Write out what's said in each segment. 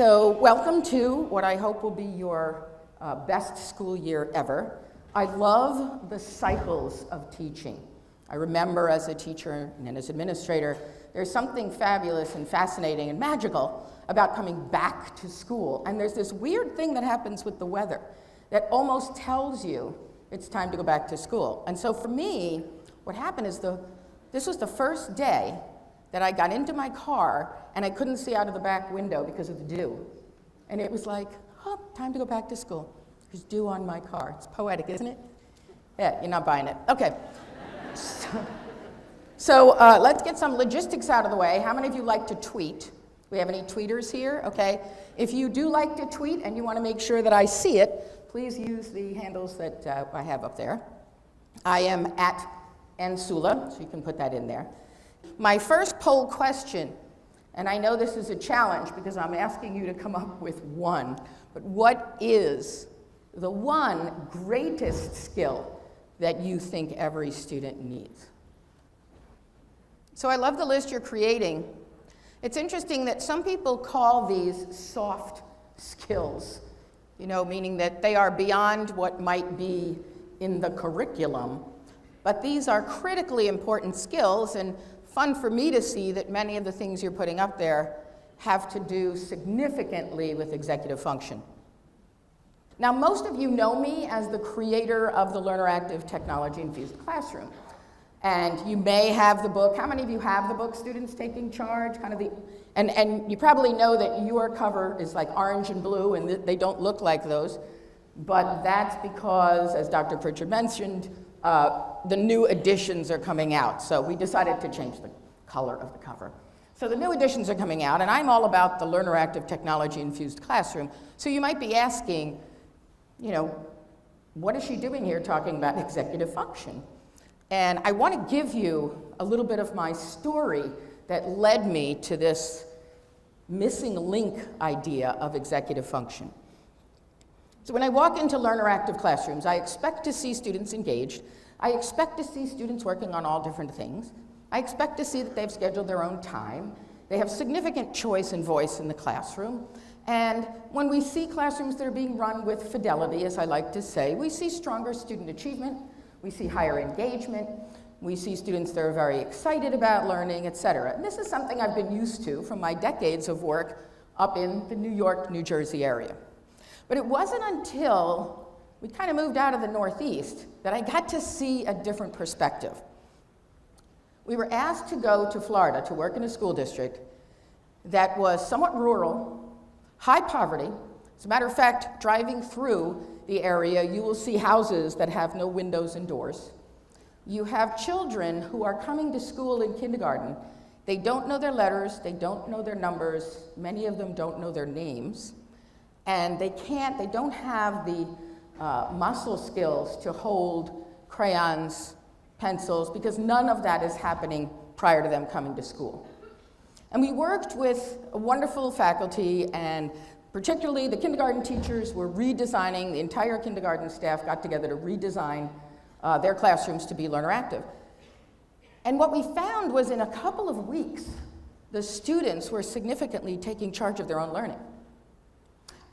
So welcome to what I hope will be your best school year ever. I love the cycles of teaching. I remember as a teacher and as administrator, there's something fabulous and fascinating and magical about coming back to school. And there's this weird thing that happens with the weather that almost tells you it's time to go back to school. And so for me, what happened is this was the first day that I got into my car and I couldn't see out of the back window because of the dew. And it was like, oh, time to go back to school. There's dew on my car. It's poetic, isn't it? Yeah, you're not buying it. Okay. So let's get some logistics out of the way. How many of you like to tweet? We have any tweeters here? Okay. If you do like to tweet and you want to make sure that I see it, please use the handles that I have up there. I am at Sulla, so you can put that in there. My first poll question, and I know this is a challenge because I'm asking you to come up with one, but what is the one greatest skill that you think every student needs? So I love the list you're creating. It's interesting that some people call these soft skills, meaning that they are beyond what might be in the curriculum, but these are critically important skills, and fun for me to see that many of the things you're putting up there have to do significantly with executive function. Now, most of you know me as the creator of the Learner-Active Technology-Infused Classroom. And you may have the book. How many of you have the book, Students Taking Charge? And you probably know that your cover is like orange and blue, and they don't look like those. But that's because, as Dr. Pritchard mentioned, the new editions are coming out. So we decided to change the color of the cover. So the new editions are coming out, and I'm all about the Learner-Active Technology-Infused Classroom. So you might be asking, what is she doing here talking about executive function? And I want to give you a little bit of my story that led me to this missing link idea of executive function. So when I walk into learner-active classrooms, I expect to see students engaged. I expect to see students working on all different things. I expect to see that they've scheduled their own time. They have significant choice and voice in the classroom. And when we see classrooms that are being run with fidelity, as I like to say, we see stronger student achievement, we see higher engagement, we see students that are very excited about learning, et cetera. And this is something I've been used to from my decades of work up in the New York, New Jersey area. But it wasn't until we kind of moved out of the Northeast that I got to see a different perspective. We were asked to go to Florida to work in a school district that was somewhat rural, high poverty. As a matter of fact, driving through the area, you will see houses that have no windows and doors. You have children who are coming to school in kindergarten. They don't know their letters, they don't know their numbers, many of them don't know their names, and they don't have the muscle skills to hold crayons, pencils, because none of that is happening prior to them coming to school. And we worked with a wonderful faculty, and particularly the kindergarten teachers were redesigning, the entire kindergarten staff got together to redesign their classrooms to be learner-active. And what we found was in a couple of weeks, the students were significantly taking charge of their own learning.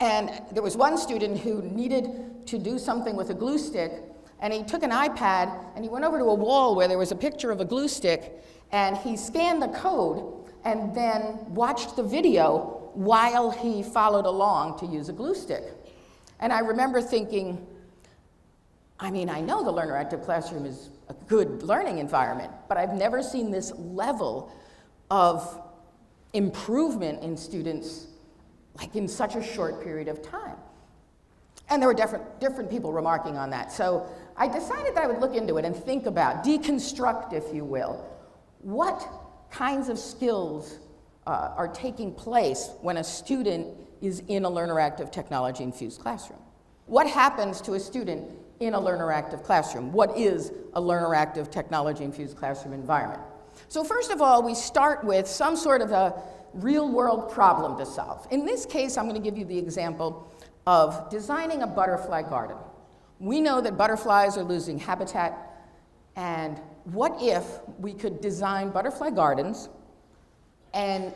And there was one student who needed to do something with a glue stick, and he took an iPad and he went over to a wall where there was a picture of a glue stick, and he scanned the code and then watched the video while he followed along to use a glue stick. And I remember thinking, I know the learner-active classroom is a good learning environment, but I've never seen this level of improvement in students like in such a short period of time. And there were different people remarking on that. So I decided that I would look into it and think about, deconstruct, if you will, what kinds of skills are taking place when a student is in a learner-active technology-infused classroom. What happens to a student in a learner-active classroom? What is a learner-active technology-infused classroom environment? So first of all, we start with some sort of a real-world problem to solve. In this case, I'm going to give you the example of designing a butterfly garden. We know that butterflies are losing habitat, and what if we could design butterfly gardens and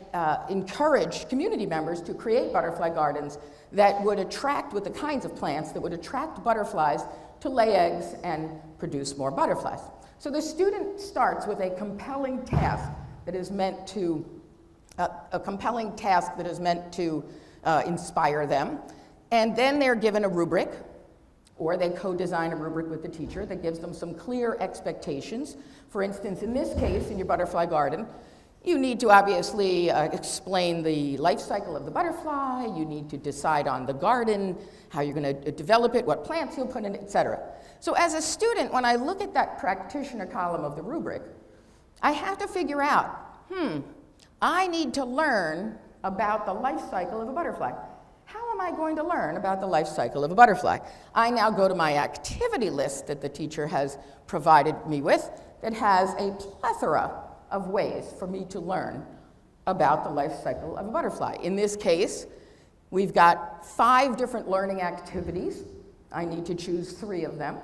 encourage community members to create butterfly gardens that would attract, with the kinds of plants that would attract butterflies to lay eggs and produce more butterflies. So the student starts with a compelling task that is meant to inspire them, and then they're given a rubric, or they co-design a rubric with the teacher that gives them some clear expectations. For instance, in this case, in your butterfly garden, you need to obviously explain the life cycle of the butterfly, you need to decide on the garden, how you're going to develop it, what plants you'll put in it, etc. So as a student, when I look at that practitioner column of the rubric, I have to figure out, I need to learn about the life cycle of a butterfly. How am I going to learn about the life cycle of a butterfly? I now go to my activity list that the teacher has provided me with that has a plethora of ways for me to learn about the life cycle of a butterfly. In this case, we've got 5 different learning activities. I need to choose 3 of them.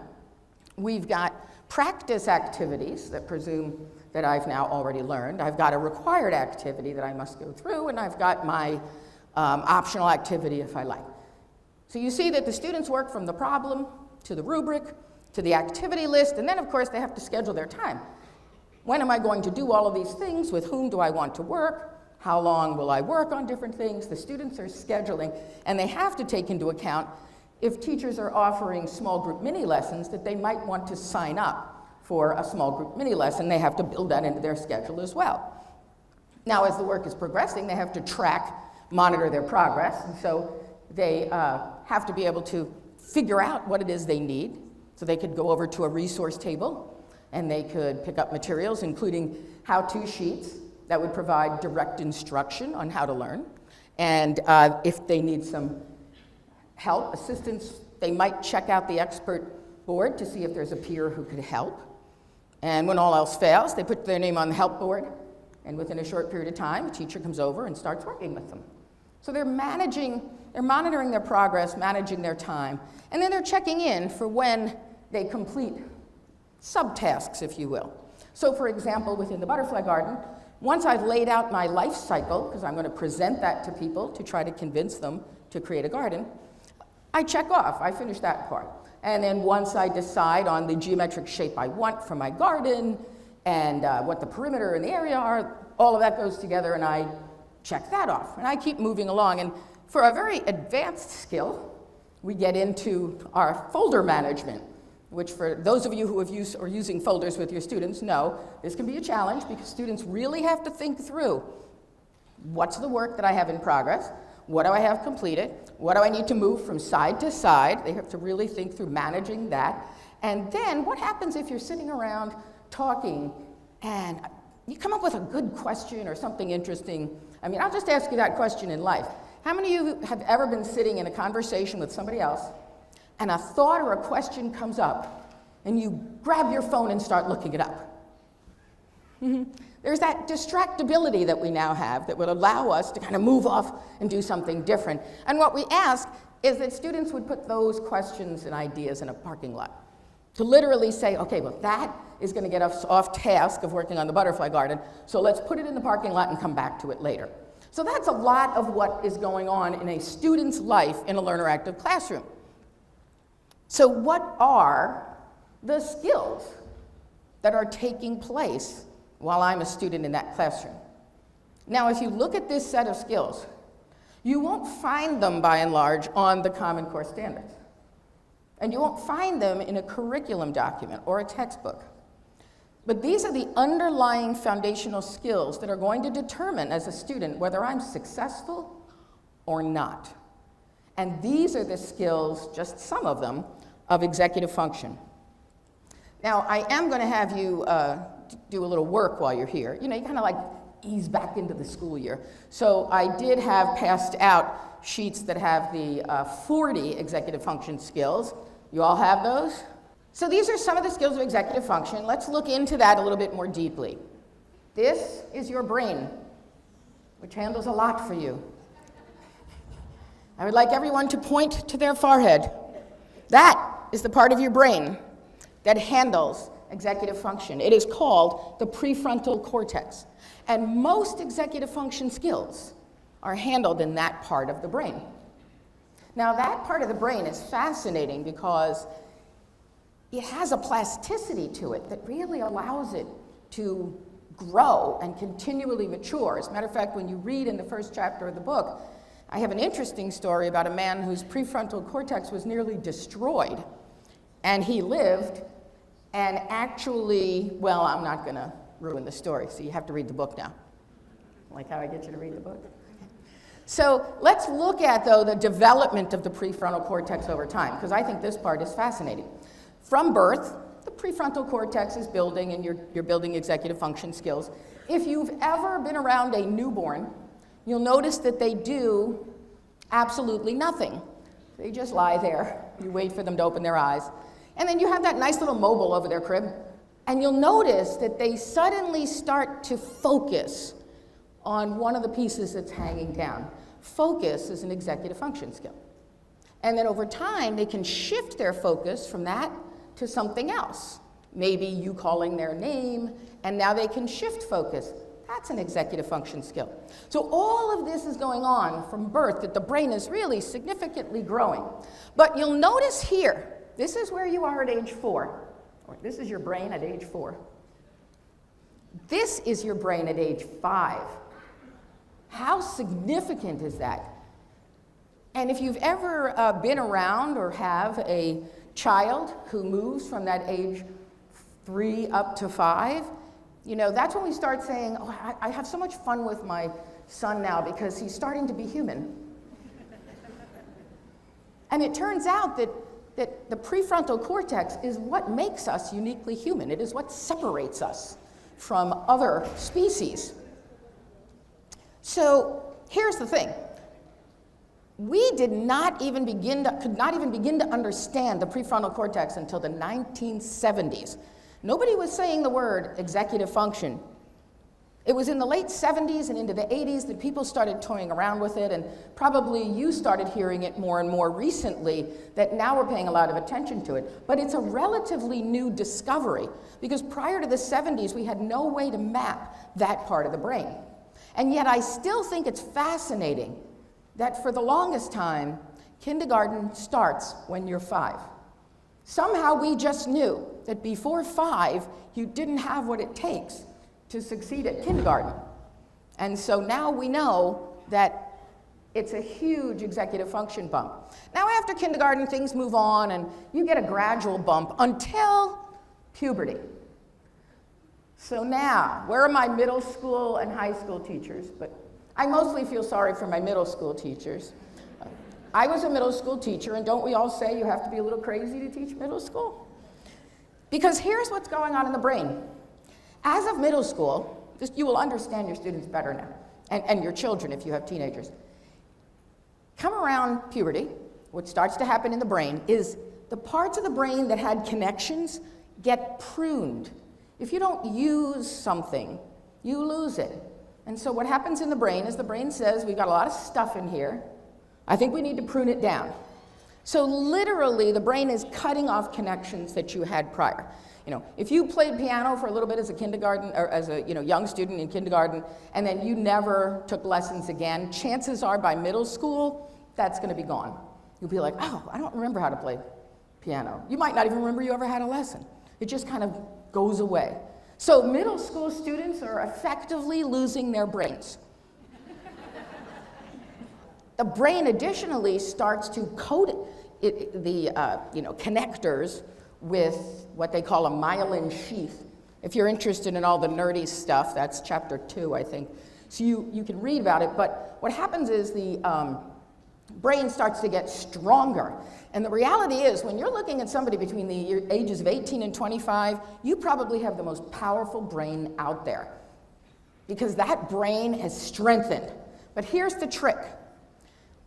We've got practice activities that presume that I've now already learned. I've got a required activity that I must go through, and I've got my optional activity if I like. So you see that the students work from the problem to the rubric to the activity list, and then of course they have to schedule their time. When am I going to do all of these things? With whom do I want to work? How long will I work on different things? The students are scheduling, and they have to take into account if teachers are offering small group mini lessons that they might want to sign up for a small group mini lesson. They have to build that into their schedule as well. Now, as the work is progressing, they have to monitor their progress, and so they have to be able to figure out what it is they need. So they could go over to a resource table, and they could pick up materials, including how-to sheets that would provide direct instruction on how to learn. And if they need some help, assistance, they might check out the expert board to see if there's a peer who could help. And when all else fails, they put their name on the help board, and within a short period of time, a teacher comes over and starts working with them. So they're monitoring their progress, managing their time, and then they're checking in for when they complete subtasks, if you will. So for example, within the butterfly garden, once I've laid out my life cycle, because I'm going to present that to people to try to convince them to create a garden, I check off, I finish that part. And then once I decide on the geometric shape I want for my garden and what the perimeter and the area are, all of that goes together and I check that off. And I keep moving along. And for a very advanced skill, we get into our folder management, which for those of you who have used or using folders with your students know this can be a challenge because students really have to think through what's the work that I have in progress, what do I have completed, what do I need to move from side to side. They have to really think through managing that. And then what happens if you're sitting around talking and you come up with a good question or something interesting? I mean, I'll just ask you that question in life. How many of you have ever been sitting in a conversation with somebody else and a thought or a question comes up, and you grab your phone and start looking it up? There's that distractibility that we now have that would allow us to kind of move off and do something different. And what we ask is that students would put those questions and ideas in a parking lot. To literally say, okay, well, that is going to get us off task of working on the butterfly garden, so let's put it in the parking lot and come back to it later. So that's a lot of what is going on in a student's life in a learner active classroom. So what are the skills that are taking place while I'm a student in that classroom? Now, if you look at this set of skills, you won't find them by and large on the Common Core standards. And you won't find them in a curriculum document or a textbook. But these are the underlying foundational skills that are going to determine as a student whether I'm successful or not. And these are the skills, just some of them, of executive function. Now, I am going to have you do a little work while you're here. You know, you kind of like ease back into the school year. So I did have passed out sheets that have the 40 executive function skills. You all have those? So these are some of the skills of executive function. Let's look into that a little bit more deeply. This is your brain, which handles a lot for you. I would like everyone to point to their forehead. That is the part of your brain that handles executive function. It is called the prefrontal cortex. And most executive function skills are handled in that part of the brain. Now, that part of the brain is fascinating because it has a plasticity to it that really allows it to grow and continually mature. As a matter of fact, when you read in the first chapter of the book, I have an interesting story about a man whose prefrontal cortex was nearly destroyed. And he lived and actually, well, I'm not going to ruin the story, so you have to read the book now. Like how I get you to read the book? So let's look at, though, the development of the prefrontal cortex over time, because I think this part is fascinating. From birth, the prefrontal cortex is building, and you're building executive function skills. If you've ever been around a newborn, you'll notice that they do absolutely nothing. They just lie there. You wait for them to open their eyes. And then you have that nice little mobile over their crib, and you'll notice that they suddenly start to focus on one of the pieces that's hanging down. Focus is an executive function skill. And then over time, they can shift their focus from that to something else. Maybe you calling their name, and now they can shift focus. That's an executive function skill. So all of this is going on from birth, that the brain is really significantly growing. But you'll notice here, this is where you are at age 4. Or this is your brain at age 4. This is your brain at age 5. How significant is that? And if you've ever been around or have a child who moves from that age 3 up to 5, you know, that's when we start saying, oh, I have so much fun with my son now because he's starting to be human. And it turns out that the prefrontal cortex is what makes us uniquely human. It is what separates us from other species. So here's the thing. We could not even begin to understand the prefrontal cortex until the 1970s. Nobody was saying the word executive function. It was in the late 70s and into the 80s that people started toying around with it, and probably you started hearing it more and more recently, that now we're paying a lot of attention to it. But it's a relatively new discovery, because prior to the 70s, we had no way to map that part of the brain. And yet I still think it's fascinating that for the longest time, kindergarten starts when you're 5. Somehow we just knew that before 5, you didn't have what it takes to succeed at kindergarten. And so now we know that it's a huge executive function bump. Now after kindergarten, things move on and you get a gradual bump until puberty. So now, where are my middle school and high school teachers? But I mostly feel sorry for my middle school teachers. I was a middle school teacher, and don't we all say you have to be a little crazy to teach middle school? Because here's what's going on in the brain. As of middle school, you will understand your students better now, and your children if you have teenagers. Come around puberty, what starts to happen in the brain is the parts of the brain that had connections get pruned. If you don't use something, you lose it. And so what happens in the brain is the brain says, we've got a lot of stuff in here. I think we need to prune it down. So literally, the brain is cutting off connections that you had prior. You know, if you played piano for a little bit as a kindergarten, or as a young student in kindergarten, and then you never took lessons again, chances are by middle school, that's going to be gone. You'll be like, oh, I don't remember how to play piano. You might not even remember you ever had a lesson. It just kind of goes away. So middle school students are effectively losing their brains. The brain additionally starts to coat the connectors with what they call a myelin sheath. If you're interested in all the nerdy stuff, that's chapter 2, I think. So you can read about it, but what happens is the brain starts to get stronger. And the reality is, when you're looking at somebody between the ages of 18 and 25, you probably have the most powerful brain out there, because that brain has strengthened. But here's the trick.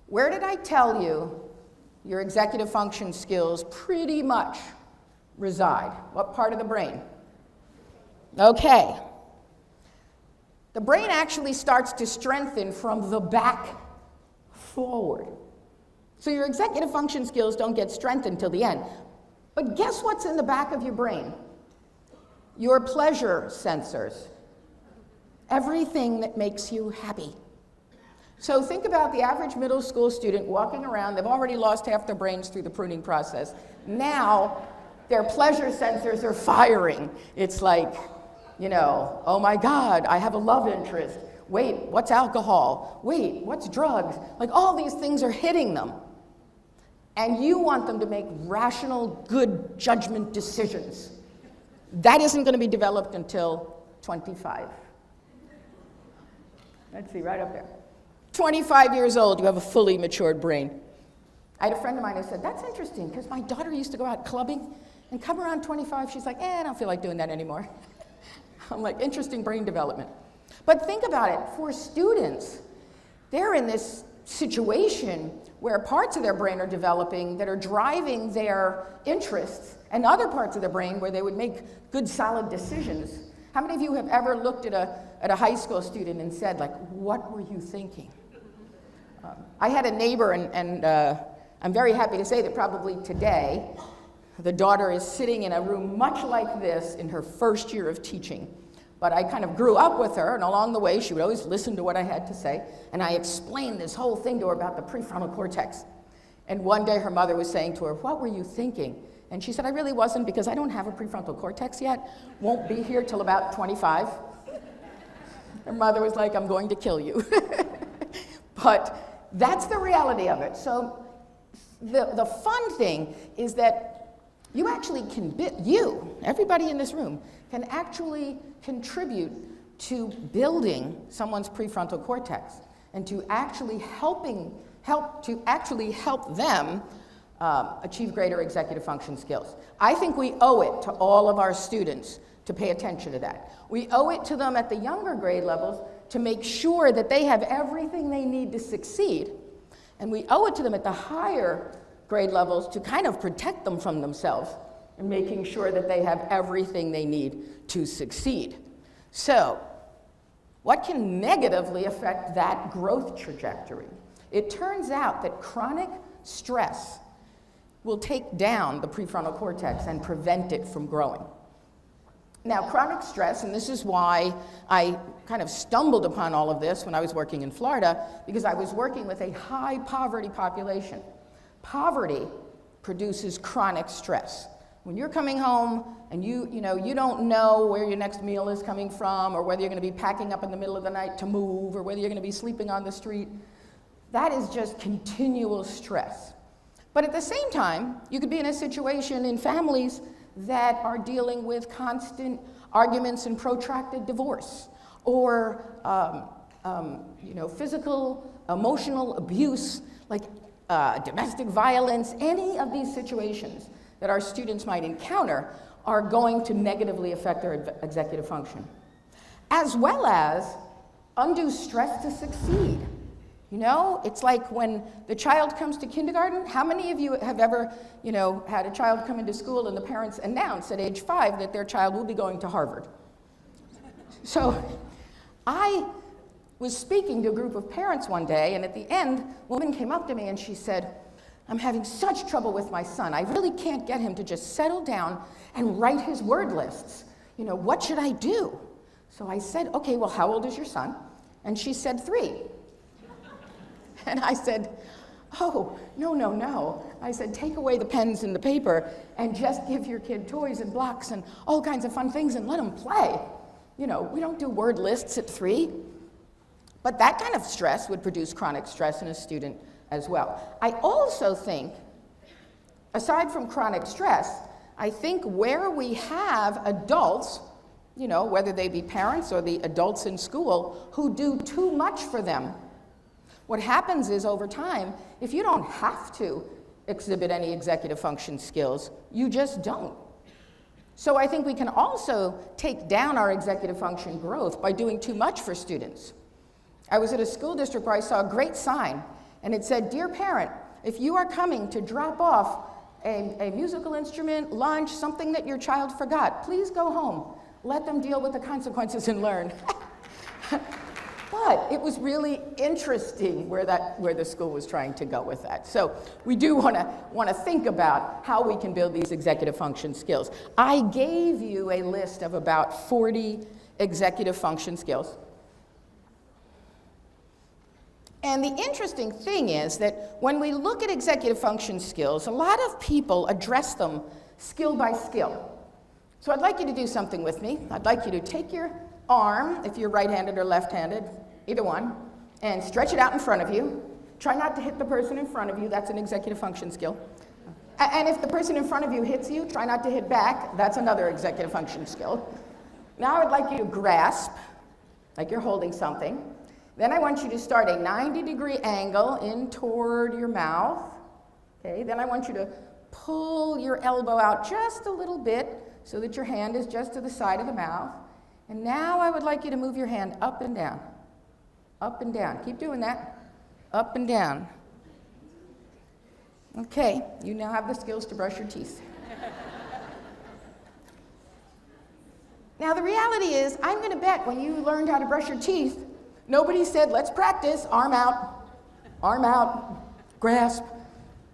Where did I tell you your executive function skills pretty much reside? What part of the brain? Okay. The brain actually starts to strengthen from the back forward. So your executive function skills don't get strengthened till the end. But guess what's in the back of your brain? your pleasure sensors, everything that makes you happy. So think about the average middle school student walking around. They've already lost half their brains through the pruning process. Now, their pleasure sensors are firing. It's like, oh my God, I have a love interest. Wait, what's alcohol? Wait, what's drugs? Like all these things are hitting them. And you want them to make rational, good judgment decisions. That isn't going to be developed until 25. Let's see, right up there. 25 years old, you have a fully matured brain. I had a friend of mine who said, that's interesting, because my daughter used to go out clubbing, and come around 25, she's like, I don't feel like doing that anymore. I'm like, interesting brain development. But think about it, for students, they're in this situation where parts of their brain are developing that are driving their interests, and other parts of their brain where they would make good, solid decisions. How many of you have ever looked at a high school student and said, like, what were you thinking? I had a neighbor, and I'm very happy to say that probably today, the daughter is sitting in a room much like this in her first year of teaching. But I kind of grew up with her, and along the way, she would always listen to what I had to say, and I explained this whole thing to her about the prefrontal cortex. And one day, her mother was saying to her, what were you thinking? And she said, I really wasn't, because I don't have a prefrontal cortex yet. Won't be here till about 25. Her mother was like, I'm going to kill you. But that's the reality of it. So the fun thing is that you actually can, everybody in this room, can actually contribute to building someone's prefrontal cortex and to actually help them achieve greater executive function skills. I think we owe it to all of our students to pay attention to that. We owe it to them at the younger grade levels to make sure that they have everything they need to succeed. And we owe it to them at the higher grade levels to kind of protect them from themselves and making sure that they have everything they need to succeed. So, what can negatively affect that growth trajectory? It turns out that chronic stress will take down the prefrontal cortex and prevent it from growing. Now, chronic stress, and this is why I kind of stumbled upon all of this when I was working in Florida, because I was working with a high poverty population. Poverty produces chronic stress. When you're coming home and you don't know where your next meal is coming from, or whether you're going to be packing up in the middle of the night to move, or whether you're going to be sleeping on the street, that is just continual stress. But at the same time, you could be in a situation in families that are dealing with constant arguments and protracted divorce, or physical, emotional abuse, like domestic violence. Any of these situations that our students might encounter are going to negatively affect their executive function, as well as undue stress to succeed. It's like when the child comes to kindergarten. How many of you have ever, had a child come into school and the parents announce at age 5 that their child will be going to Harvard? So I was speaking to a group of parents one day, and at the end, a woman came up to me and she said, I'm having such trouble with my son. I really can't get him to just settle down and write his word lists. What should I do? So I said, okay, well, how old is your son? And she said 3. And I said, oh, no. I said, take away the pens and the paper and just give your kid toys and blocks and all kinds of fun things and let him play. We don't do word lists at 3. But that kind of stress would produce chronic stress in a student as well. I also think, aside from chronic stress, I think where we have adults, whether they be parents or the adults in school, who do too much for them, what happens is, over time, if you don't have to exhibit any executive function skills, you just don't. So I think we can also take down our executive function growth by doing too much for students. I was at a school district where I saw a great sign, and it said, Dear parent, if you are coming to drop off a musical instrument, lunch, something that your child forgot, please go home. Let them deal with the consequences and learn. But it was really interesting where the school was trying to go with that. So we do want to think about how we can build these executive function skills. I gave you a list of about 40 executive function skills. And the interesting thing is that when we look at executive function skills, a lot of people address them skill by skill. So I'd like you to do something with me. I'd like you to take your arm, if you're right-handed or left-handed, either one, and stretch it out in front of you. Try not to hit the person in front of you. That's an executive function skill. And if the person in front of you hits you, try not to hit back. That's another executive function skill. Now I'd like you to grasp, like you're holding something. Then I want you to start a 90-degree angle in toward your mouth. Okay. Then I want you to pull your elbow out just a little bit so that your hand is just to the side of the mouth. And now I would like you to move your hand up and down. Up and down. Keep doing that. Up and down. Okay, you now have the skills to brush your teeth. Now the reality is, I'm going to bet when you learned how to brush your teeth, nobody said, let's practice, arm out, grasp.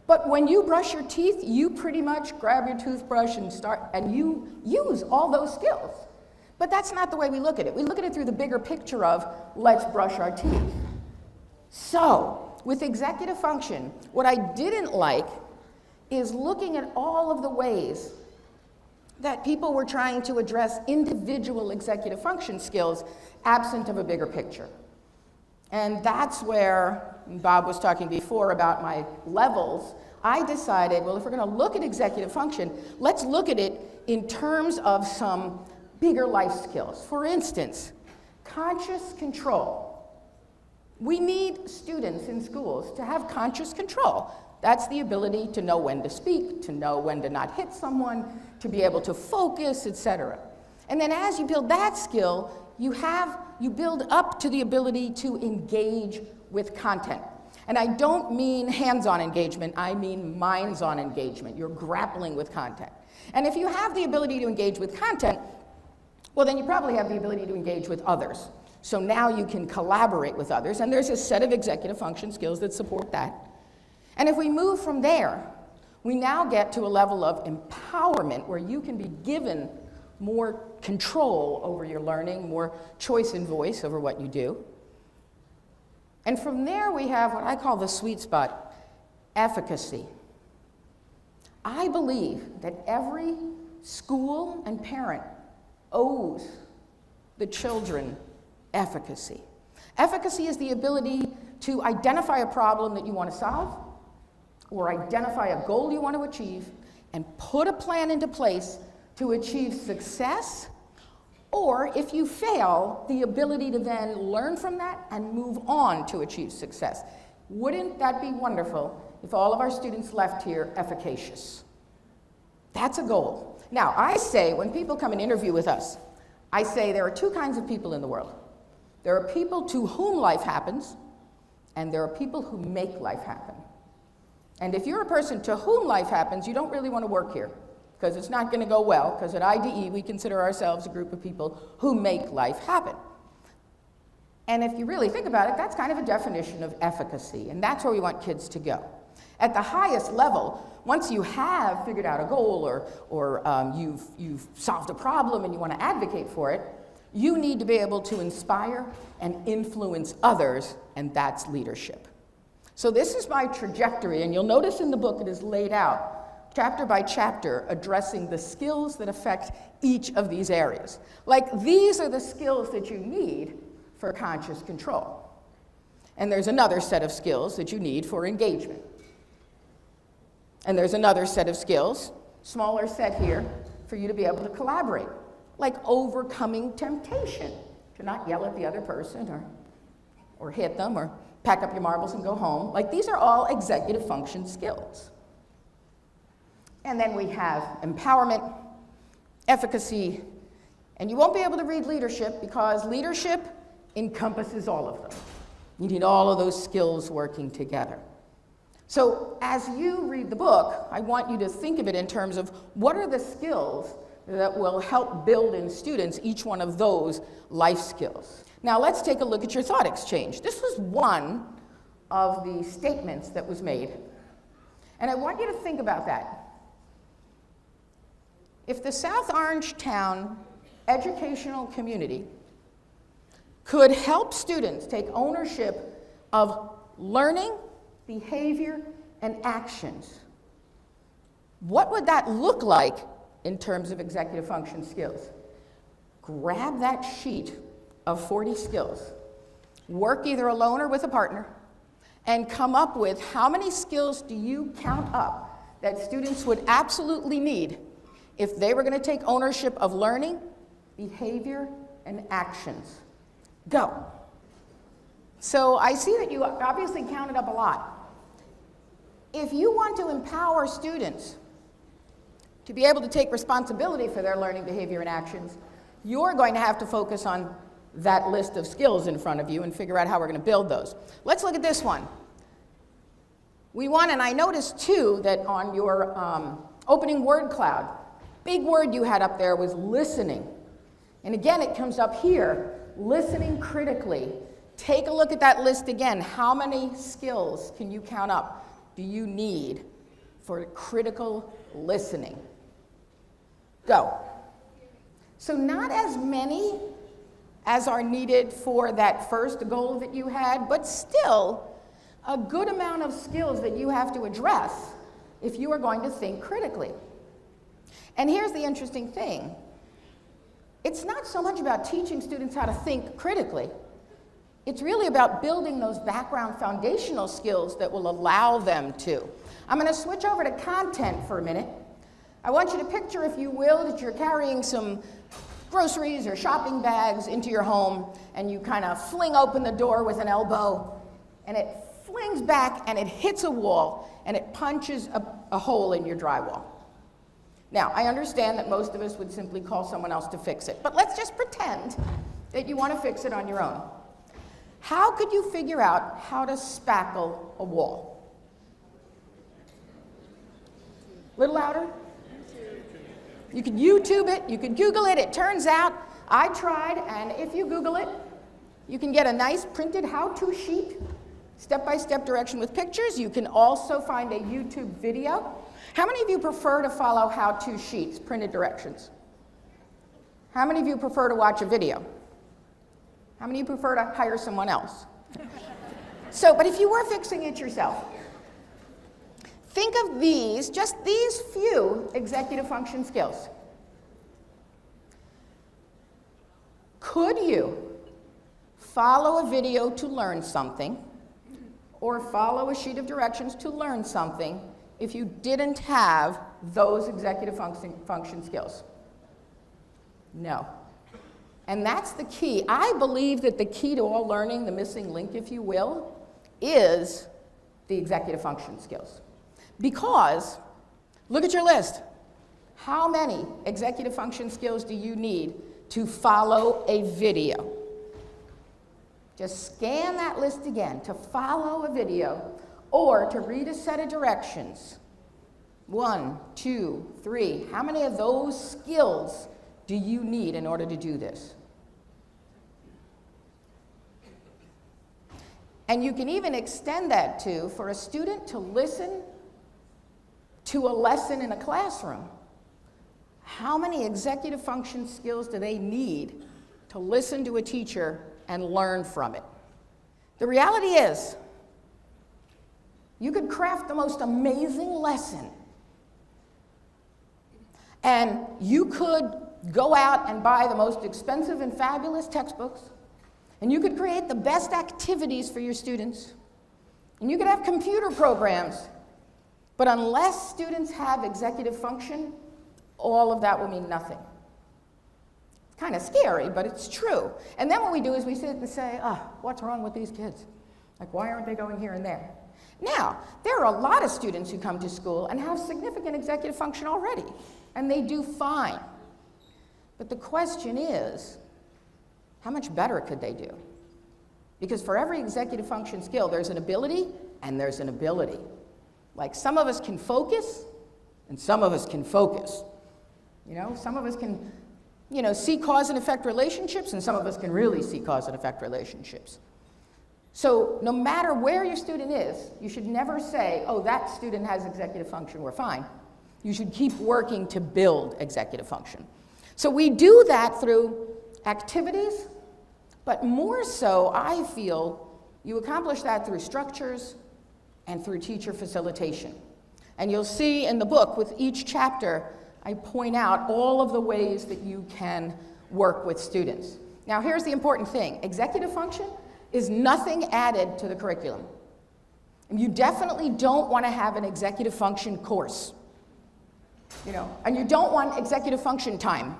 But when you brush your teeth, you pretty much grab your toothbrush and you use all those skills. But that's not the way we look at it. We look at it through the bigger picture of, let's brush our teeth. So, with executive function, what I didn't like is looking at all of the ways that people were trying to address individual executive function skills absent of a bigger picture. And that's where Bob was talking before about my levels. I decided, well, if we're going to look at executive function, let's look at it in terms of some bigger life skills. For instance, conscious control. We need students in schools to have conscious control. That's the ability to know when to speak, to know when to not hit someone, to be able to focus, etc. And then as you build that skill, you build up to the ability to engage with content. And I don't mean hands-on engagement, I mean minds-on engagement. You're grappling with content. And if you have the ability to engage with content, well, then you probably have the ability to engage with others. So now you can collaborate with others, and there's a set of executive function skills that support that. And if we move from there, we now get to a level of empowerment where you can be given more control over your learning, more choice and voice over what you do. And from there, we have what I call the sweet spot, efficacy. I believe that every school and parent owes the children efficacy. Efficacy is the ability to identify a problem that you want to solve, or identify a goal you want to achieve, and put a plan into place to achieve success, or if you fail, the ability to then learn from that and move on to achieve success. Wouldn't that be wonderful if all of our students left here efficacious? That's a goal. Now, I say, when people come and interview with us, I say there are two kinds of people in the world. There are people to whom life happens, and there are people who make life happen. And if you're a person to whom life happens, you don't really want to work here, because it's not going to go well, because at IDE we consider ourselves a group of people who make life happen. And if you really think about it, that's kind of a definition of efficacy, and that's where we want kids to go. At the highest level, once you have figured out a goal or you've solved a problem and you want to advocate for it, you need to be able to inspire and influence others, and that's leadership. So this is my trajectory, and you'll notice in the book it is laid out chapter by chapter, addressing the skills that affect each of these areas. Like, these are the skills that you need for conscious control. And there's another set of skills that you need for engagement. And there's another set of skills, smaller set here, for you to be able to collaborate, like overcoming temptation, to not yell at the other person or hit them or pack up your marbles and go home. Like, these are all executive function skills. And then we have empowerment, efficacy, and you won't be able to read leadership because leadership encompasses all of them. You need all of those skills working together. So as you read the book, I want you to think of it in terms of what are the skills that will help build in students each one of those life skills. Now let's take a look at your thought exchange. This was one of the statements that was made. And I want you to think about that. If the South Orangetown educational community could help students take ownership of learning, behavior, and actions, what would that look like in terms of executive function skills? Grab that sheet of 40 skills, work either alone or with a partner, and come up with how many skills do you count up that students would absolutely need if they were going to take ownership of learning, behavior, and actions. Go. So I see that you obviously counted up a lot. If you want to empower students to be able to take responsibility for their learning, behavior, and actions, you're going to have to focus on that list of skills in front of you and figure out how we're going to build those. Let's look at this one. We want, and I noticed too that on your opening word cloud, big word you had up there was listening. And again, it comes up here, listening critically. Take a look at that list again. How many skills can you count up do you need for critical listening? Go. So not as many as are needed for that first goal that you had, but still a good amount of skills that you have to address if you are going to think critically. And here's the interesting thing. It's not so much about teaching students how to think critically. It's really about building those background foundational skills that will allow them to. I'm going to switch over to content for a minute. I want you to picture, if you will, that you're carrying some groceries or shopping bags into your home, and you kind of fling open the door with an elbow, and it flings back and it hits a wall and it punches a hole in your drywall. Now, I understand that most of us would simply call someone else to fix it, but let's just pretend that you want to fix it on your own. How could you figure out how to spackle a wall? A little louder? You could YouTube it, you could Google it. It turns out, I tried, and if you Google it, you can get a nice printed how-to sheet, step-by-step direction with pictures. You can also find a YouTube video. How many of you prefer to follow how-to sheets, printed directions? How many of you prefer to watch a video? How many of you prefer to hire someone else? So, but if you were fixing it yourself, think of these, just these few executive function skills. Could you follow a video to learn something, or follow a sheet of directions to learn something, if you didn't have those executive function skills? No. And that's the key. I believe that the key to all learning, the missing link, if you will, is the executive function skills. Because, look at your list. How many executive function skills do you need to follow a video? Just scan that list again. To follow a video or to read a set of directions. 1, 2, 3. How many of those skills do you need in order to do this? And you can even extend that to, for a student to listen to a lesson in a classroom, how many executive function skills do they need to listen to a teacher and learn from it? The reality is, you could craft the most amazing lesson, and you could go out and buy the most expensive and fabulous textbooks, and you could create the best activities for your students, and you could have computer programs, but unless students have executive function, all of that will mean nothing. It's kind of scary, but it's true. And then what we do is we sit and say, what's wrong with these kids? Like, why aren't they going here and there? Now, there are a lot of students who come to school and have significant executive function already, and they do fine. But the question is, how much better could they do? Because for every executive function skill, there's an ability and there's an ability. Like some of us can focus and some of us can focus. Some of us can, see cause and effect relationships, and some of us can really see cause and effect relationships. So no matter where your student is, you should never say, oh, that student has executive function, we're fine. You should keep working to build executive function. So we do that through activities, but more so, I feel, you accomplish that through structures and through teacher facilitation. And you'll see in the book, with each chapter, I point out all of the ways that you can work with students. Now, here's the important thing. Executive function is nothing added to the curriculum. And you definitely don't want to have an executive function course. And you don't want executive function time.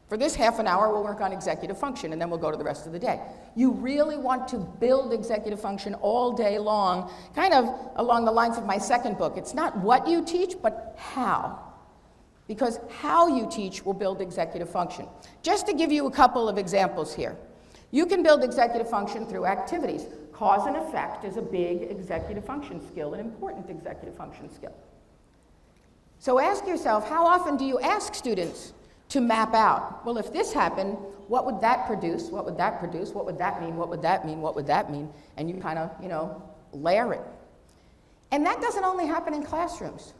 For this half an hour, we'll work on executive function, and then we'll go to the rest of the day. You really want to build executive function all day long, kind of along the lines of my second book. It's not what you teach, but how. Because how you teach will build executive function. Just to give you a couple of examples here. You can build executive function through activities. Cause and effect is a big executive function skill, an important executive function skill. So ask yourself, how often do you ask students to map out? Well, if this happened, what would that produce? What would that produce? What would that mean? What would that mean? What would that mean? And you kind of, layer it. And that doesn't only happen in classrooms.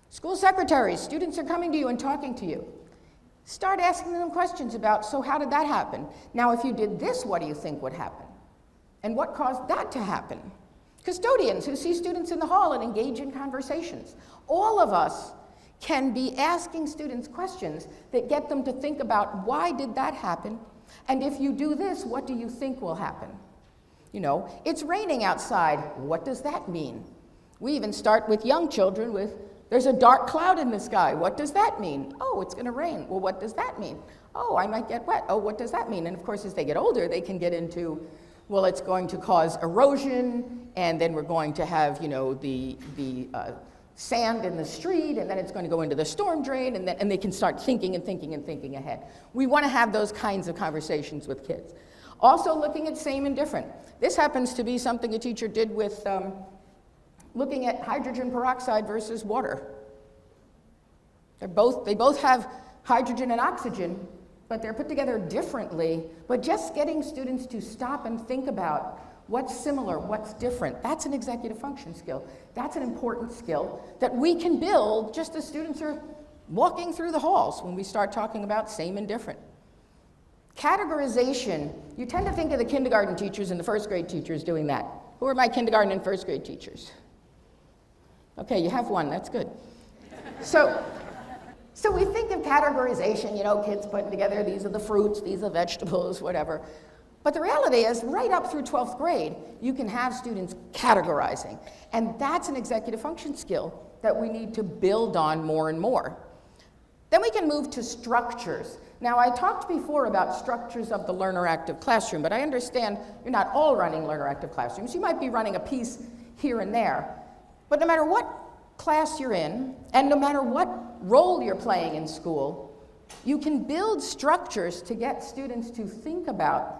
School secretaries, students are coming to you and talking to you. Start asking them questions about, so how did that happen? Now, if you did this, what do you think would happen? And what caused that to happen? Custodians who see students in the hall and engage in conversations. All of us can be asking students questions that get them to think about, why did that happen? And if you do this, what do you think will happen? It's raining outside. What does that mean? We even start with young children with, there's a dark cloud in the sky. What does that mean? Oh, it's going to rain. Well, what does that mean? Oh, I might get wet. Oh, what does that mean? And of course, as they get older, they can get into, well, it's going to cause erosion, and then we're going to have, the sand in the street, and then it's going to go into the storm drain, and they can start thinking and thinking and thinking ahead. We want to have those kinds of conversations with kids. Also looking at same and different. This happens to be something a teacher did with looking at hydrogen peroxide versus water. They both have hydrogen and oxygen, but they're put together differently. But just getting students to stop and think about what's similar, what's different, that's an executive function skill. That's an important skill that we can build just as students are walking through the halls when we start talking about same and different. Categorization, you tend to think of the kindergarten teachers and the first grade teachers doing that. Who are my kindergarten and first grade teachers? Okay, you have one, that's good. So we think of categorization, kids putting together, these are the fruits, these are vegetables, whatever. But the reality is, right up through 12th grade, you can have students categorizing. And that's an executive function skill that we need to build on more and more. Then we can move to structures. Now, I talked before about structures of the learner active classroom, but I understand you're not all running learner active classrooms. You might be running a piece here and there. But no matter what class you're in, and no matter what role you're playing in school, you can build structures to get students to think about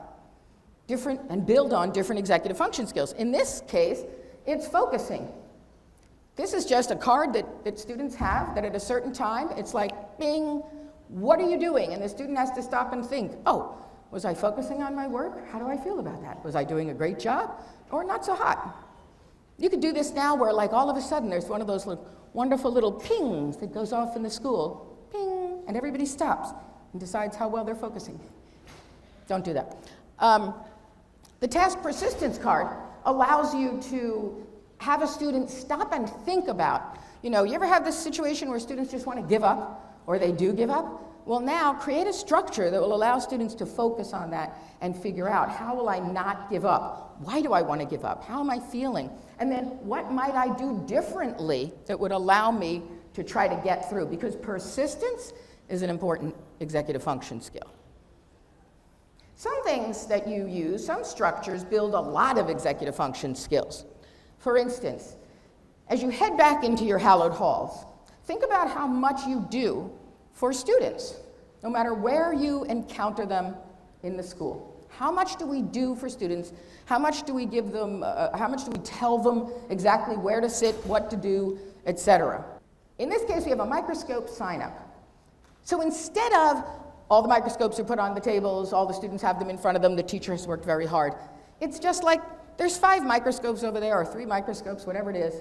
different and build on different executive function skills. In this case, it's focusing. This is just a card that students have that at a certain time, it's like, bing, what are you doing? And the student has to stop and think, oh, was I focusing on my work? How do I feel about that? Was I doing a great job or not so hot? You could do this now where all of a sudden there's one of those wonderful little pings that goes off in the school, ping, and everybody stops and decides how well they're focusing. Don't do that. The task persistence card allows you to have a student stop and think about, you ever have this situation where students just want to give up, or they do give up? Well, now create a structure that will allow students to focus on that and figure out, how will I not give up? Why do I want to give up? How am I feeling? And then what might I do differently that would allow me to try to get through? Because persistence is an important executive function skill. Some things that you use, some structures build a lot of executive function skills. For instance, as you head back into your hallowed halls, think about how much you do for students, no matter where you encounter them in the school. How much do we do for students? How much do we give them, how much do we tell them exactly where to sit, what to do, etc.? In this case, we have a microscope sign-up. So instead of all the microscopes are put on the tables, all the students have them in front of them, the teacher has worked very hard, it's just like there's 5 microscopes over there, or 3 microscopes, whatever it is.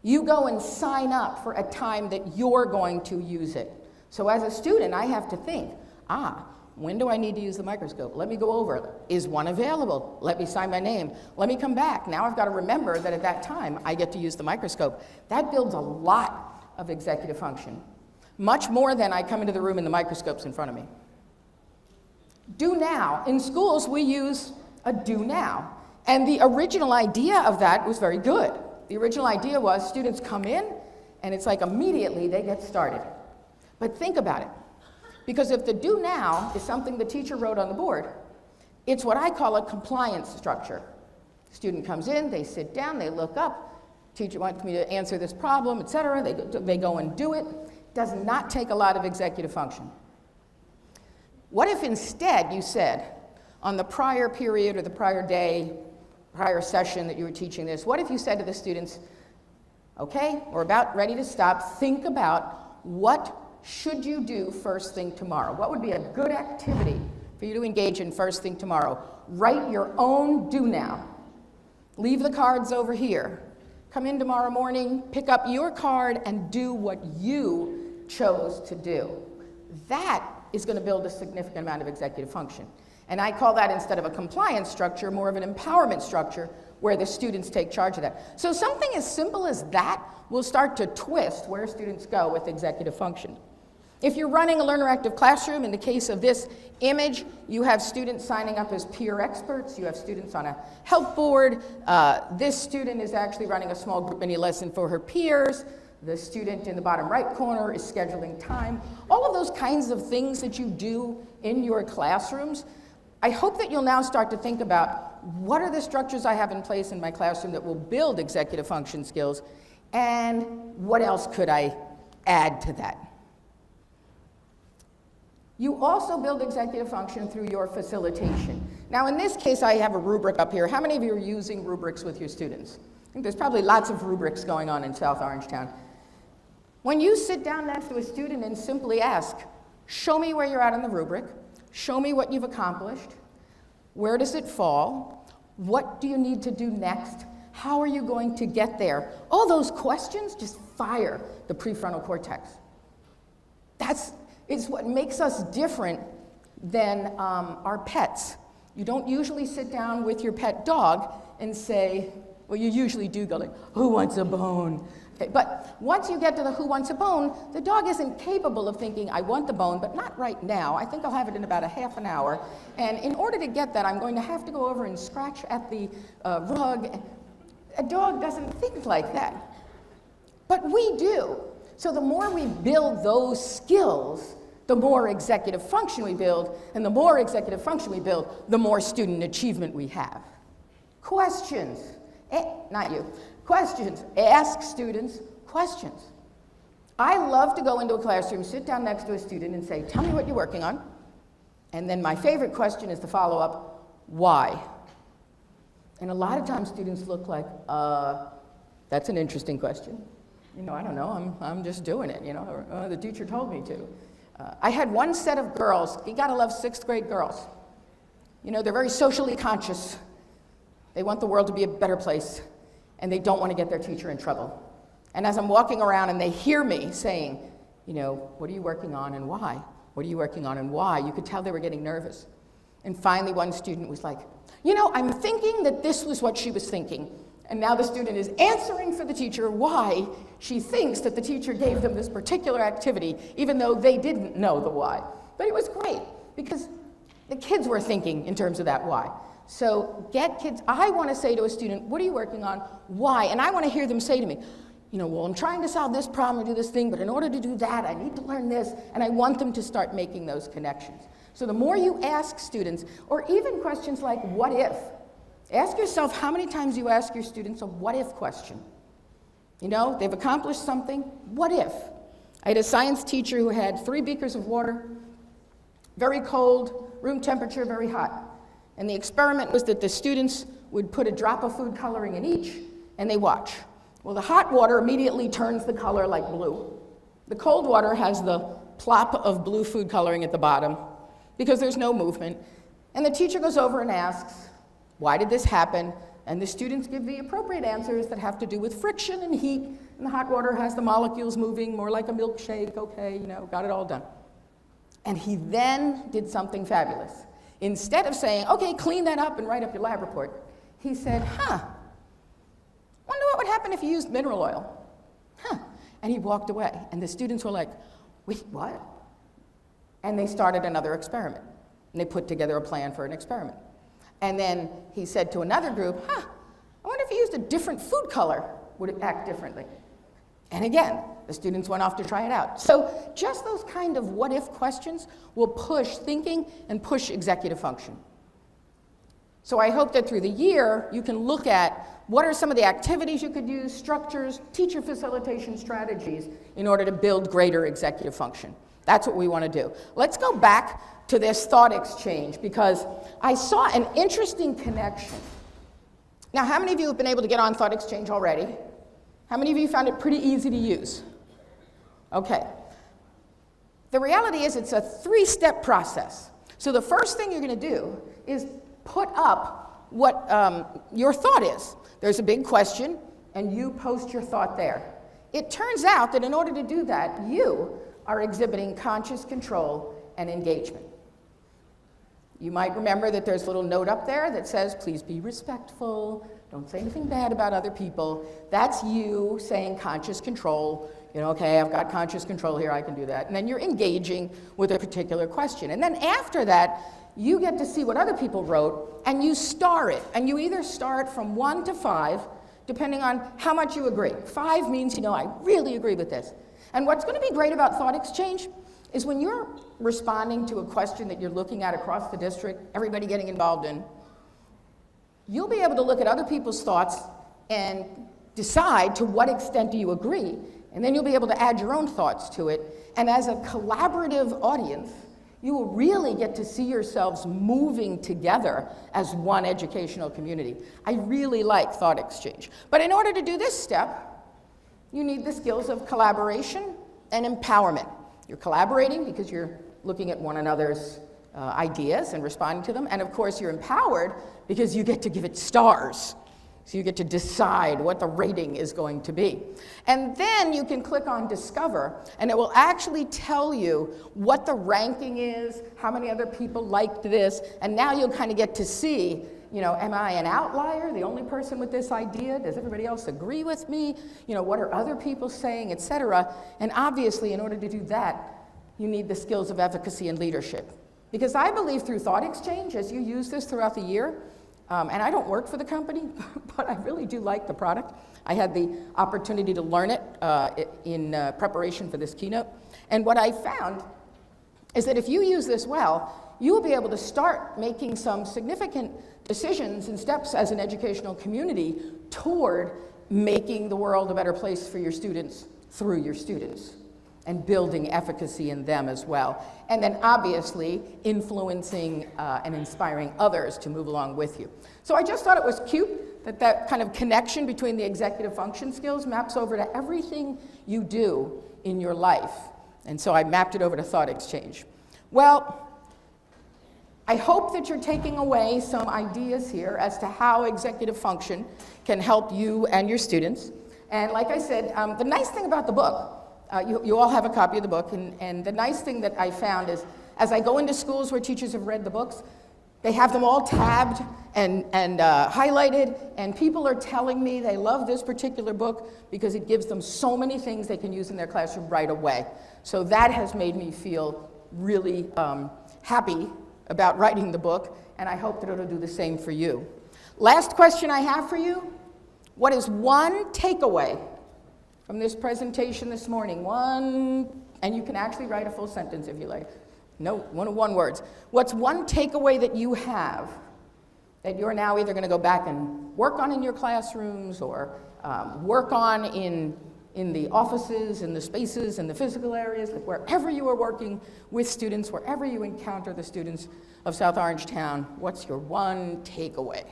You go and sign up for a time that you're going to use it. So as a student, I have to think, when do I need to use the microscope? Let me go over it. Is one available? Let me sign my name. Let me come back. Now I've got to remember that at that time, I get to use the microscope. That builds a lot of executive function. Much more than I come into the room and the microscope's in front of me. Do now. In schools, we use a do now. And the original idea of that was very good. The original idea was students come in, and it's like immediately they get started. But think about it. Because if the do now is something the teacher wrote on the board, it's what I call a compliance structure. Student comes in, they sit down, they look up, teacher wants me to answer this problem, etc. They go and do it. Does not take a lot of executive function. What if instead you said, on the prior period or the prior day, prior session that you were teaching this, what if you said to the students, okay, we're about ready to stop, think about what should you do first thing tomorrow? What would be a good activity for you to engage in first thing tomorrow? Write your own do now. Leave the cards over here. Come in tomorrow morning, pick up your card, and do what you chose to do. That is going to build a significant amount of executive function. And I call that, instead of a compliance structure, more of an empowerment structure where the students take charge of that. So something as simple as that will start to twist where students go with executive function. If you're running a learner active classroom, in the case of this image, you have students signing up as peer experts, you have students on a help board, this student is actually running a small group mini lesson for her peers, the student in the bottom right corner is scheduling time. All of those kinds of things that you do in your classrooms, I hope that you'll now start to think about what are the structures I have in place in my classroom that will build executive function skills, and what else could I add to that? You also build executive function through your facilitation. Now in this case, I have a rubric up here. How many of you are using rubrics with your students? I think there's probably lots of rubrics going on in South Orangetown. When you sit down next to a student and simply ask, show me where you're at on the rubric, show me what you've accomplished, where does it fall, what do you need to do next, how are you going to get there? All those questions just fire the prefrontal cortex. It's what makes us different than our pets. You don't usually sit down with your pet dog and say, well, you usually do go like, who wants a bone? Okay, but once you get to the who wants a bone, the dog isn't capable of thinking, I want the bone, but not right now. I think I'll have it in about a half an hour. And in order to get that, I'm going to have to go over and scratch at the rug. A dog doesn't think like that. But we do. So the more we build those skills, the more executive function we build, and the more executive function we build, the more student achievement we have. Questions. Not you. Questions. Ask students questions. I love to go into a classroom, sit down next to a student and say, tell me what you're working on. And then my favorite question is the follow-up, why? And a lot of times students look like, that's an interesting question. You know, I don't know, I'm just doing it, you know, or, the teacher told me to. I had one set of girls, you gotta love 6th grade girls. You know, they're very socially conscious. They want the world to be a better place, and they don't want to get their teacher in trouble. And as I'm walking around and they hear me saying, you know, what are you working on and why? What are you working on and why? You could tell they were getting nervous. And finally one student was like, you know, I'm thinking that this was what she was thinking. And now the student is answering for the teacher why she thinks that the teacher gave them this particular activity, even though they didn't know the why. But it was great, because the kids were thinking in terms of that why. So get kids, I want to say to a student, what are you working on? Why? And I want to hear them say to me, you know, well, I'm trying to solve this problem or do this thing, but in order to do that, I need to learn this, and I want them to start making those connections. So the more you ask students, or even questions like, what if? Ask yourself how many times you ask your students a what if question. You know, they've accomplished something, what if? I had a science teacher who had 3 beakers of water, very cold, room temperature, very hot. And the experiment was that the students would put a drop of food coloring in each, and they watch. Well, the hot water immediately turns the color like blue. The cold water has the plop of blue food coloring at the bottom because there's no movement. And the teacher goes over and asks, why did this happen? And the students give the appropriate answers that have to do with friction and heat. And the hot water has the molecules moving more like a milkshake. Okay, got it all done. And he then did something fabulous. Instead of saying, okay, clean that up and write up your lab report, he said, wonder what would happen if you used mineral oil. And he walked away. And the students were like, wait, what? And they started another experiment. And they put together a plan for an experiment. And then he said to another group, I wonder if you used a different food color, would it act differently? And again, the students went off to try it out. So just those kind of what-if questions will push thinking and push executive function. So I hope that through the year, you can look at what are some of the activities you could use, structures, teacher facilitation strategies in order to build greater executive function. That's what we want to do. Let's go back to this thought exchange because I saw an interesting connection. Now, how many of you have been able to get on thought exchange already? How many of you found it pretty easy to use? Okay. The reality is it's a 3-step process. So the first thing you're going to do is put up what your thought is. There's a big question, and you post your thought there. It turns out that in order to do that, you are exhibiting conscious control and engagement. You might remember that there's a little note up there that says, please be respectful, don't say anything bad about other people. That's you saying conscious control. Okay, I've got conscious control here, I can do that. And then you're engaging with a particular question. And then after that, you get to see what other people wrote, and you star it. And you either star it from 1 to 5, depending on how much you agree. 5 means, I really agree with this. And what's going to be great about thought exchange is when you're responding to a question that you're looking at across the district, everybody getting involved in, you'll be able to look at other people's thoughts and decide to what extent do you agree, and then you'll be able to add your own thoughts to it. And as a collaborative audience, you will really get to see yourselves moving together as one educational community. I really like thought exchange. But in order to do this step, you need the skills of collaboration and empowerment. You're collaborating because you're looking at one another's ideas and responding to them. And of course, you're empowered because you get to give it stars. So you get to decide what the rating is going to be. And then you can click on Discover, and it will actually tell you what the ranking is, how many other people liked this, and now you'll kind of get to see, am I an outlier, the only person with this idea? Does everybody else agree with me? What are other people saying, etc. And obviously, in order to do that, you need the skills of efficacy and leadership. Because I believe through thought exchange, as you use this throughout the year, and I don't work for the company, but I really do like the product. I had the opportunity to learn it in preparation for this keynote. And what I found is that if you use this well, you will be able to start making some significant decisions and steps as an educational community toward making the world a better place for your students through your students and building efficacy in them as well. And then obviously influencing and inspiring others to move along with you. So I just thought it was cute that kind of connection between the executive function skills maps over to everything you do in your life. And so I mapped it over to thought exchange. Well, I hope that you're taking away some ideas here as to how executive function can help you and your students. And like I said, the nice thing about the book, you all have a copy of the book, and the nice thing that I found is, as I go into schools where teachers have read the books, they have them all tabbed and highlighted, and people are telling me they love this particular book because it gives them so many things they can use in their classroom right away. So that has made me feel really happy about writing the book, and I hope that it'll do the same for you. Last question I have for you: what is one takeaway from this presentation this morning? And you can actually write a full sentence if you like. No, one words. What's one takeaway that you have that you're now either going to go back and work on in your classrooms or work on in the offices, in the spaces, in the physical areas, like wherever you are working with students, wherever you encounter the students of South Orangetown, what's your one takeaway?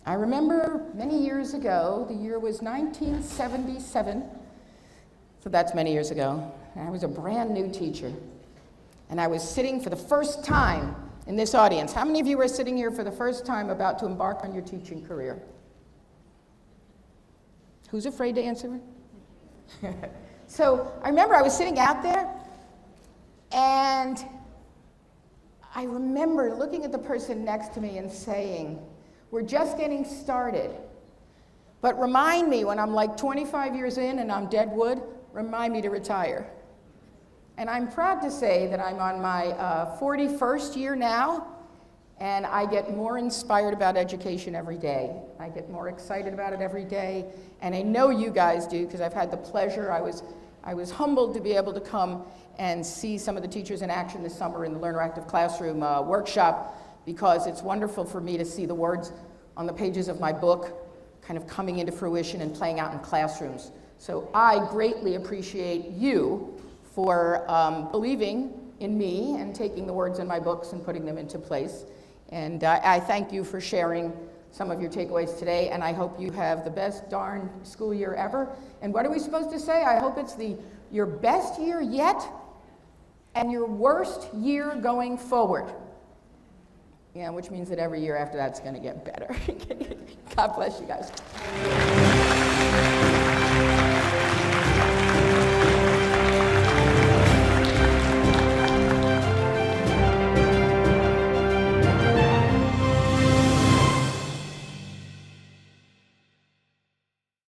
I remember many years ago, the year was 1977, so that's many years ago, and I was a brand new teacher. And I was sitting for the first time in this audience. How many of you are sitting here for the first time about to embark on your teaching career? Who's afraid to answer? So I remember I was sitting out there, and I remember looking at the person next to me and saying, we're just getting started, but remind me when I'm like 25 years in and I'm dead wood, remind me to retire. And I'm proud to say that I'm on my 41st year now, and I get more inspired about education every day. I get more excited about it every day, and I know you guys do, because I've had the pleasure. I was humbled to be able to come and see some of the teachers in action this summer in the Learner Active Classroom workshop, because it's wonderful for me to see the words on the pages of my book kind of coming into fruition and playing out in classrooms. So I greatly appreciate you for believing in me and taking the words in my books and putting them into place. And I thank you for sharing some of your takeaways today, and I hope you have the best darn school year ever. And what are we supposed to say? I hope it's your best year yet and your worst year going forward. Yeah, which means that every year after that's going to get better. God bless you guys.